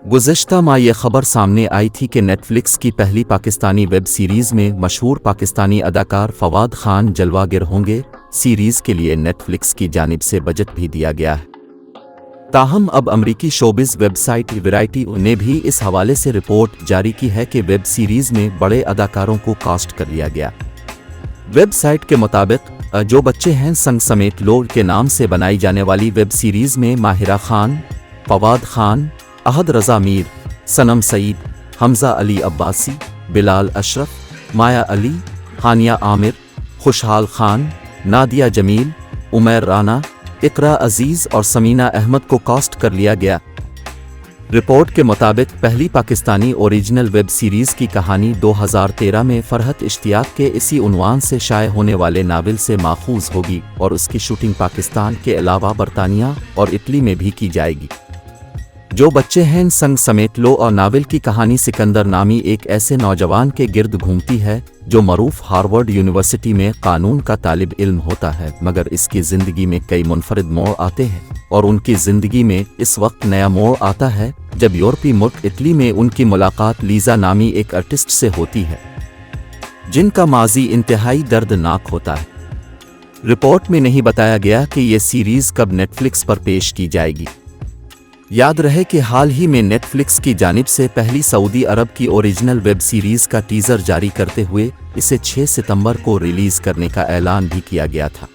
गुज़श्ता माह ये खबर सामने आई थी कि नेटफ्लिक्स की पहली पाकिस्तानी वेब सीरीज़ में मशहूर पाकिस्तानी अदाकार फवाद खान जलवागर होंगे। सीरीज़ के लिए नेटफ्लिक्स की जानिब से बजट भी दिया गया है। ताहम अब अमरीकी शोबिज़ वेबसाइट वैरायटी ने भी इस हवाले से रिपोर्ट जारी की है कि वेब सीरीज़ में बड़े अदाकारों को कास्ट कर लिया गया। वेबसाइट के मुताबिक जो बच्चे हैं संग समेत लोग के नाम से बनाई जाने वाली वेब सीरीज़ में माहिरा खान, फवाद खान, अहद रज़ा मीर, सनम सईद, हमज़ा अली अब्बासी, बिलाल अशरफ, माया अली, हानिया आमिर, खुशहाल खान, नादिया जमील, उमैर राना, इकरा अजीज़ और समीना अहमद को कास्ट कर लिया गया। रिपोर्ट के मुताबिक पहली पाकिस्तानी ओरिजिनल वेब सीरीज़ की कहानी 2013 में फरहत इश्तियाक के इसी उन्वान से शाये होने वाले नावल से माखूज होगी और उसकी शूटिंग पाकिस्तान के अलावा बरतानिया और इटली में भी की जाएगी। जो बच्चे हैं संग समेत लो और नावल की कहानी सिकंदर नामी एक ऐसे नौजवान के गिर्द घूमती है जो मरूफ हार्वर्ड यूनिवर्सिटी में कानून का तालिब इल्म होता है, मगर इसकी ज़िंदगी में कई मुनफरिद मोड़ आते हैं और उनकी ज़िंदगी में इस वक्त नया मोड़ आता है जब यूरोपीय मुल्क इटली में उनकी मुलाकात लीज़ा नामी एक आर्टिस्ट से होती है जिनका माजी इंतहाई दर्दनाक होता है। रिपोर्ट में नहीं बताया गया कि ये सीरीज़ कब नेटफ्लिक्स पर पेश की जाएगी। याद रहे कि हाल ही में नेटफ्लिक्स की जानिब से पहली सऊदी अरब की ओरिजिनल वेब सीरीज़ का टीज़र जारी करते हुए इसे 6 सितंबर को रिलीज़ करने का ऐलान भी किया गया था।